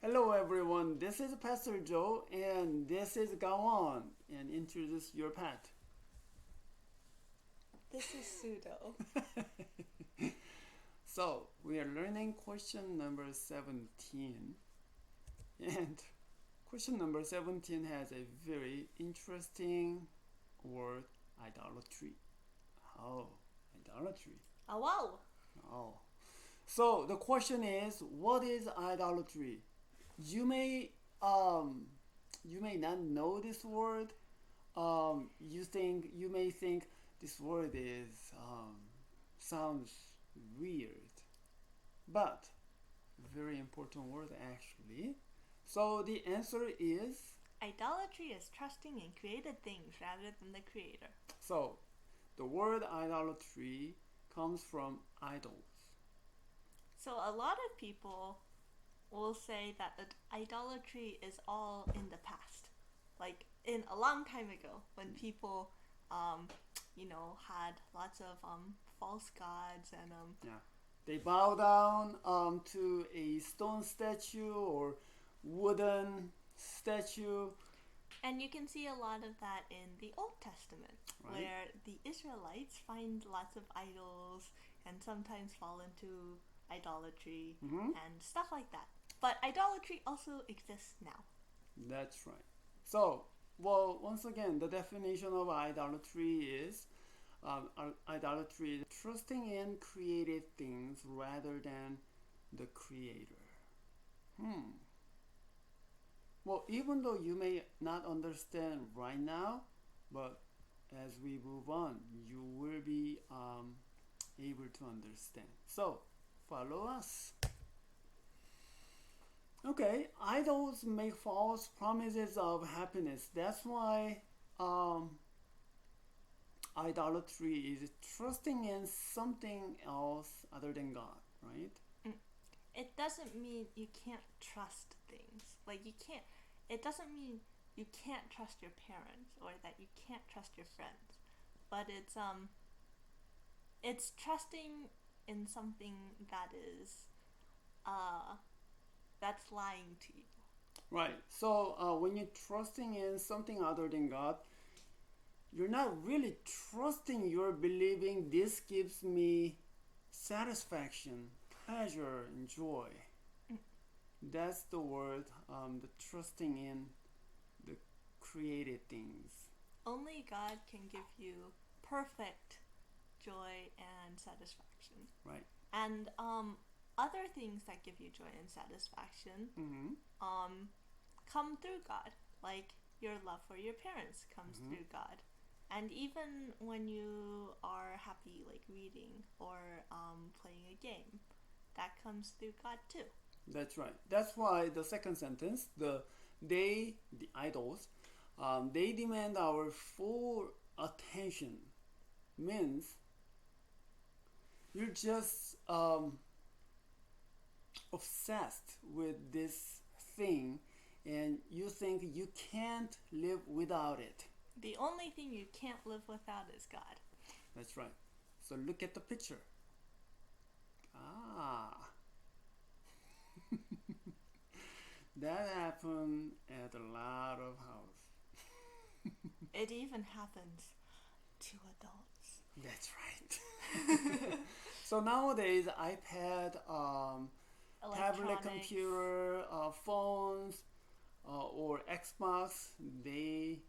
Hello everyone, this is Pastor Joe and this is Gawan and introduce your pet. This is pseudo. So we are learning question number 17 and question number 17 has a very interesting word idolatry. Oh, idolatry. Oh, wow. Oh. So the question is what is idolatry? You may um you may not know this word. You may think this word is sounds weird, but very important word actually. So the answer is Idolatry is trusting in created things rather than the creator. so the word idolatry comes from idols. So, a lot of people will say that idolatry is all in the past. Like, in a long time ago, when people, um, had lots of false gods and Yeah, they bow down to a stone statue or wooden statue, And you can see a lot of that in the Old Testament, right? where the Israelites find lots of idols and sometimes fall into idolatry Mm-hmm. and stuff like that. But idolatry also exists now. That's right. So, well, once again, the definition of idolatry is idolatry is trusting in created things rather than the creator. Hmm. Well, even though you may not understand right now, but as we move on, you will be able to understand. So, follow us. Okay, idols make false promises of happiness. That's why um, idolatry is trusting in something else other than God, right? Mm. It doesn't mean you can't trust things. Like, you can't, it doesn't mean you can't trust your parents or that you can't trust your friends. But it's trusting in something that is, uh, that's lying to you. Right. So when you're trusting in something other than God, you're not really trusting. You're believing this gives me satisfaction, pleasure, and joy. That's the word. The trusting in the created things. Only God can give you perfect joy and satisfaction. Right. And other things that give you joy and satisfaction Mm-hmm. um, come through God. Like your love for your parents comes Mm-hmm. through God. And even when you are happy, like reading or playing a game, that comes through God too. That's right. That's why the second sentence, the idols, they demand our full attention. Means you're just obsessed with this thing, and you think you can't live without it. The only thing you can't live without is God. That's right. So look at the picture. Ah, that happened at a lot of houses. It even happens to adults. That's right. So nowadays, iPad, tablet Electronics. computer, phones, or Xbox, they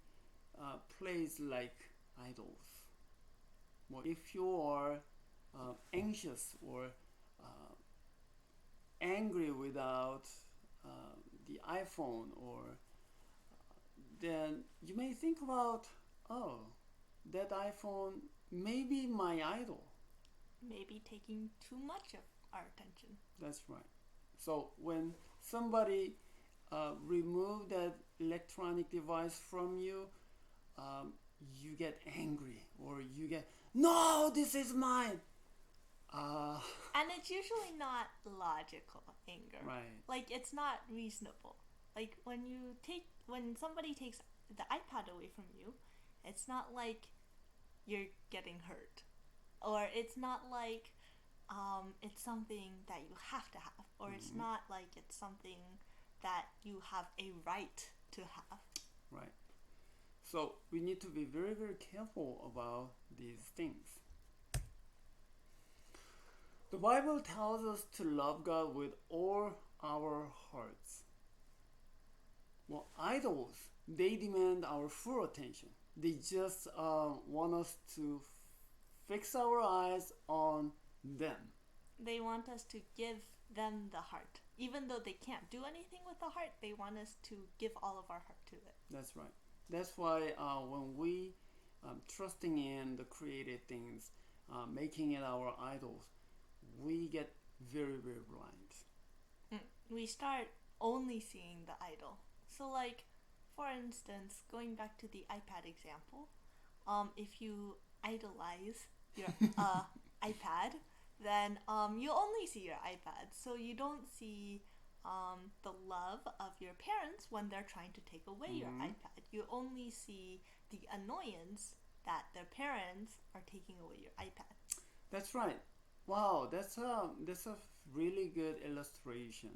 plays like idols. Well, if you are anxious or uh, angry without the iPhone, or then you may think about, oh, that iPhone may be my idol. Maybe taking too much of our attention. That's right. So when somebody remove that electronic device from you, um, you get angry or you get, no, this is mine. Uh, And it's usually not logical anger. right. Like it's not reasonable. Like when somebody takes the iPad away from you, it's not like you're getting hurt. Or it's not like it's something that you have to have. Or it's Mhm. not like it's something that you have a right to have. Right. So we need to be very, very careful about these things. The Bible tells us to love God with all our hearts. Well, idols, they demand our full attention. They just want us to fix our eyes on them. They want us to give them the heart. Even though they can't do anything with the heart, they want us to give all of our heart to it. That's right. That's why when we trusting in the created things, making it our idols, we get very, very blind. We start only seeing the idol. So, like, for instance, going back to the iPad example, if you idolize your iPad, then you only see your iPad. So you don't see the love of your parents when they're trying to take away your iPad. You only see the annoyance that their parents are taking away your iPad. That's right. Wow, that's a really good illustration.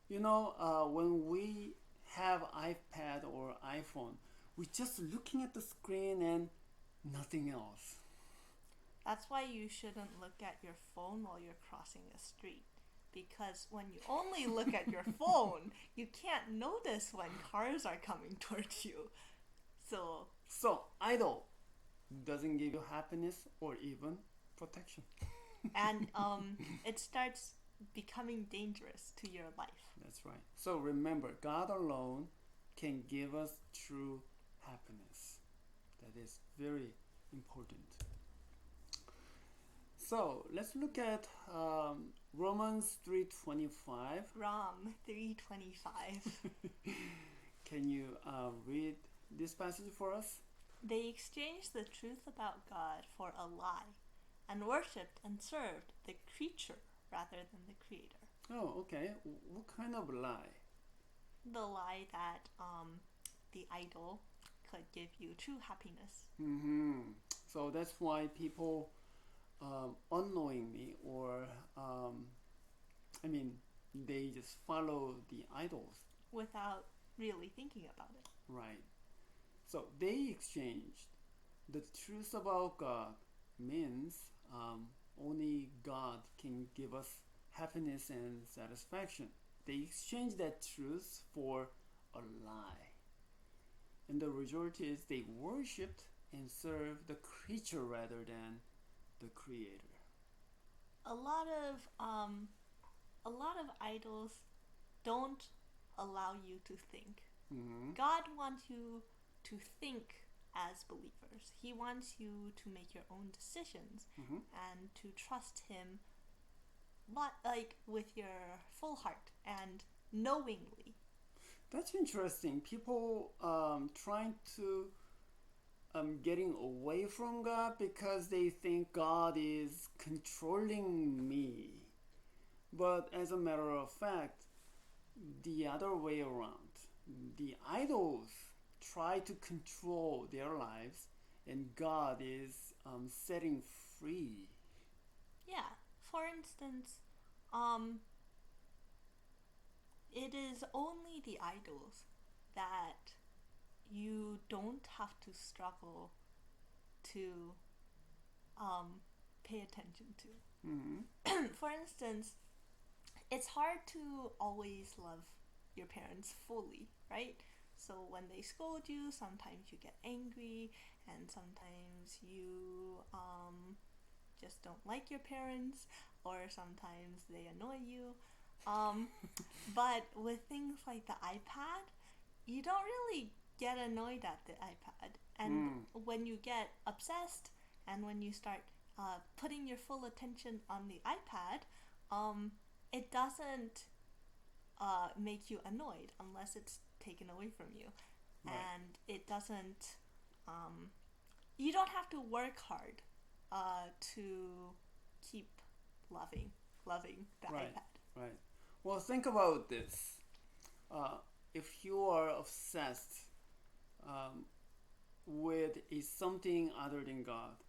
You know, when we have iPad or iPhone, we're just looking at the screen and nothing else. That's why you shouldn't look at your phone while you're crossing a street. Because when you only look at your phone, you can't notice when cars are coming towards you. So idol doesn't give you happiness or even protection. And it starts becoming dangerous to your life. That's right. So remember, God alone can give us true happiness. That is very important. So let's look at Romans 3:25. Rom 3:25. Can you read this passage for us? They exchanged the truth about God for a lie, and worshipped and served the creature rather than the creator. Oh, okay. What kind of lie? The lie that the idol could give you true happiness. So that's why people unknowingly or they just follow the idols. Without really thinking about it. Right. So they exchanged the truth about God means only God can give us happiness and satisfaction. They exchanged that truth for a lie. And the result is they worshipped and served the creature rather than the creator. A lot of idols don't allow you to think. God wants you to think as believers. He wants you to make your own decisions and to trust Him, like with your full heart and knowingly. That's interesting. People trying to getting away from God because they think God is controlling me. But as a matter of fact, the other way around. The idols try to control their lives, and God is setting free. Yeah. For instance, it is only the idols that you don't have to struggle to pay attention to. For instance, it's hard to always love your parents fully, right? So when they scold you, sometimes you get angry, and sometimes you just don't like your parents, or sometimes they annoy you. But with things like the iPad, you don't really get annoyed at the iPad. And when you get obsessed and when you start putting your full attention on the iPad, it doesn't make you annoyed unless it's taken away from you. Right. And it doesn't, you don't have to work hard to keep loving the Right. iPad. Right. Well, think about this. If you are obsessed with something other than God,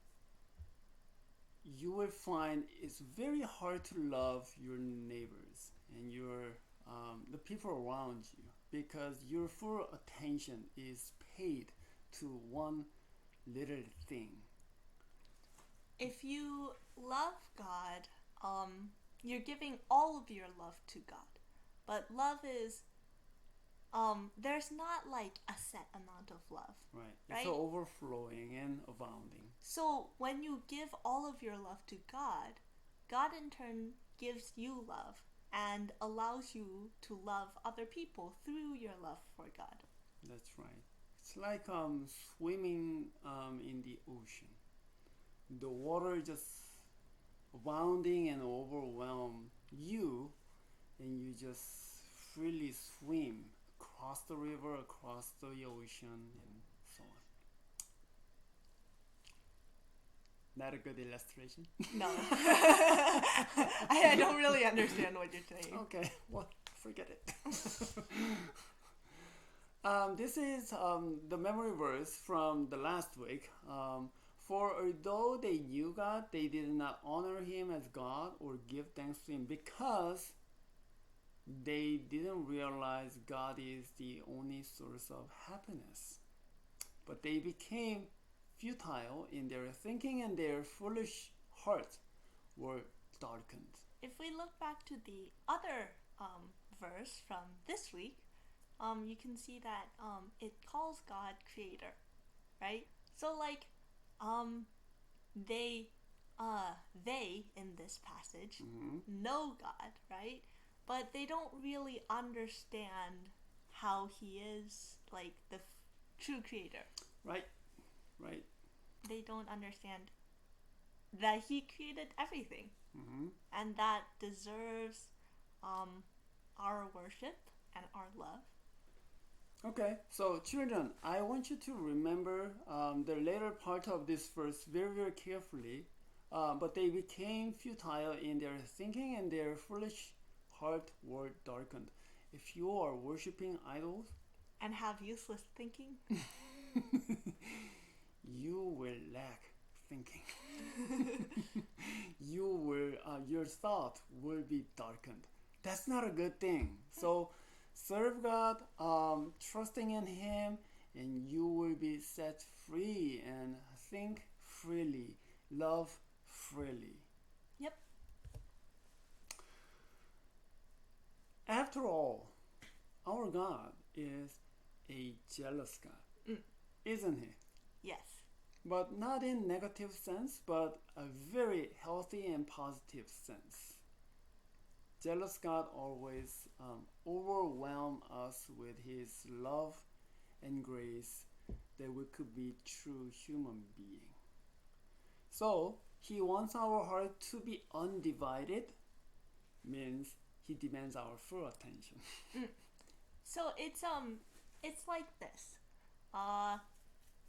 you will find it's very hard to love your neighbors and your the people around you because your full attention is paid to one little thing. If you love God, you're giving all of your love to God. But love is, there's not like a set amount of love. Right. Right? It's overflowing and abounding. So when you give all of your love to God, God in turn gives you love and allows you to love other people through your love for God. That's right. It's like swimming in the ocean. The water just abounding and overwhelm you, and you just freely swim across the river, across the ocean, and so on. Not a good illustration. No. I don't really understand what you're saying. Okay, well, forget it. This is the memory verse from the last week. For although they knew God, they did not honor Him as God or give thanks to Him because they didn't realize God is the only source of happiness. But they became futile in their thinking and their foolish hearts were darkened. If we look back to the other verse from this week, you can see that it calls God creator, right? So like they in this passage know God, right? But they don't really understand how He is like the true creator. Right. They don't understand that He created everything and that deserves our worship and our love. Okay, so children, I want you to remember the later part of this verse very, very carefully. But they became futile in their thinking and their foolish heart were darkened. If you are worshiping idols and have useless thinking, you will lack thinking. Your thought will be darkened. That's not a good thing. So serve God, trusting in Him, and you will be set free and think freely, love freely. Yep. After all, our God is a jealous God, isn't He? Yes. But not in negative sense, but a very healthy and positive sense. Jealous God always overwhelm us with His love and grace that we could be true human being. So He wants our heart to be undivided, means He demands our full attention. So it's like this.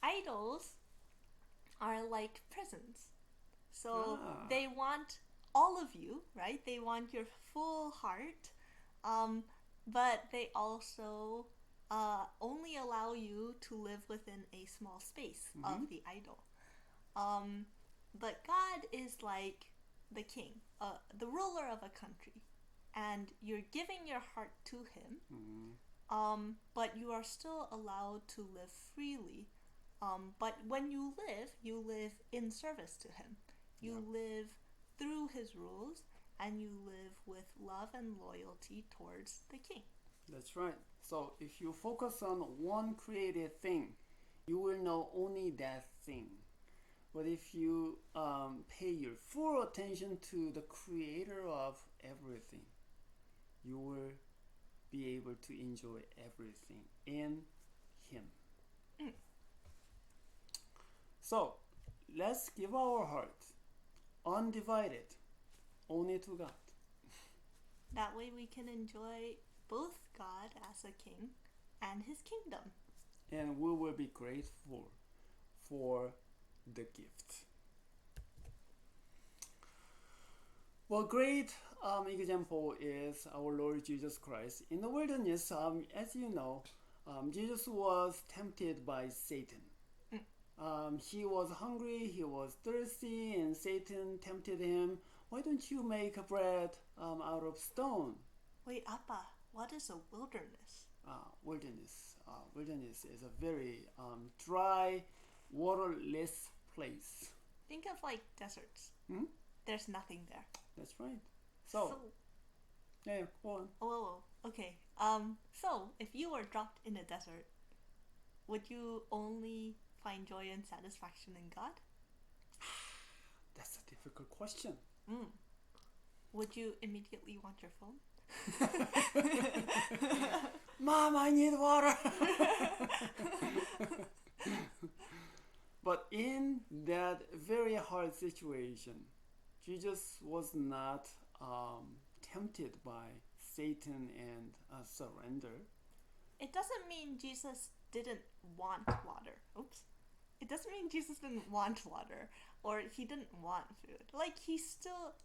Idols are like prisons. So they want all of you, right? They want your full heart, but they also only allow you to live within a small space of the idol. But God is like the king, the ruler of a country, and you're giving your heart to Him, but you are still allowed to live freely. But when you live in service to Him. You live through His rules, and you live with love and loyalty towards the King. That's right. So if you focus on one created thing, you will know only that thing. But if you pay your full attention to the creator of everything, you will be able to enjoy everything in Him. So let's give our heart undivided only to God. That way we can enjoy both God as a king and His kingdom. And we will be grateful for the gift. Well, great example is our Lord Jesus Christ. In the wilderness, as you know, Jesus was tempted by Satan. He was hungry, he was thirsty, and Satan tempted him. Why don't you make a bread out of stone? Wait, Appa, What is a wilderness? Wilderness is a very dry, waterless place. Think of like deserts. Hmm? There's nothing there. That's right. So yeah, go on. Oh, okay. So if you were dropped in a desert, would you only find joy and satisfaction in God? That's a difficult question. Would you immediately want your phone? Mom, I need water. But in that very hard situation, Jesus was not tempted by Satan and surrender. It doesn't mean Jesus didn't want water. Oops. It doesn't mean Jesus didn't want water or he didn't want food. Like he still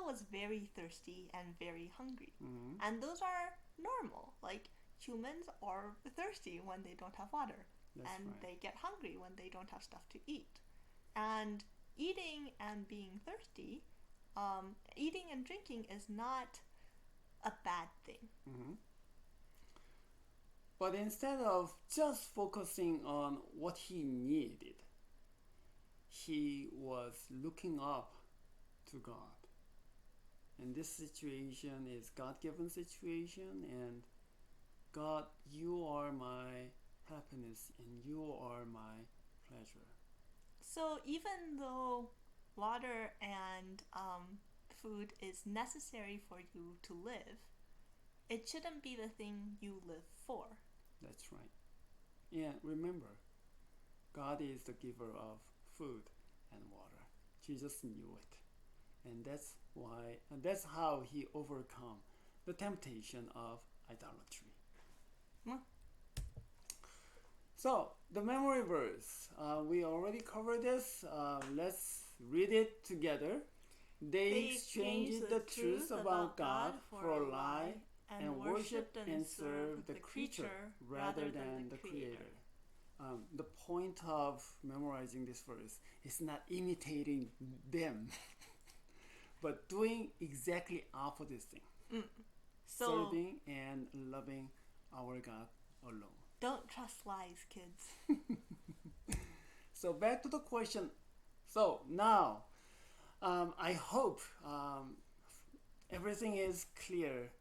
was very thirsty and very hungry. Mm-hmm. And those are normal. Like humans are thirsty when they don't have water. That's and right. They get hungry when they don't have stuff to eat. And eating and being thirsty, eating and drinking is not a bad thing. Mm-hmm. But instead of just focusing on what he needed, he was looking up to God. And this situation is God-given situation, and God, you are my happiness and you are my pleasure. So even though water and food is necessary for you to live, it shouldn't be the thing you live for. That's right. And remember, God is the giver of food and water. Jesus knew it. And that's how he overcome the temptation of idolatry. Hmm. So, the memory verse, we already covered this. Let's read it together. They exchanged the truth about God for a lie and worshipped and served the creature rather than the Creator. The point of memorizing this verse is not imitating them, but doing exactly opposite thing. So Serving and loving our God alone. don't trust lies, kids. So back to the question. So now, I hope everything is clear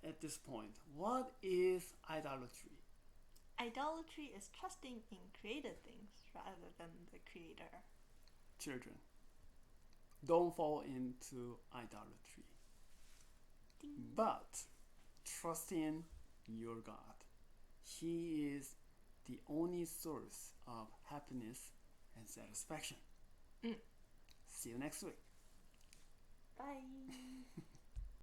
at this point. What is idolatry? Idolatry is trusting in created things rather than the Creator. Children, don't fall into idolatry, but trust in your God. He is the only source of happiness and satisfaction. See you next week. Bye.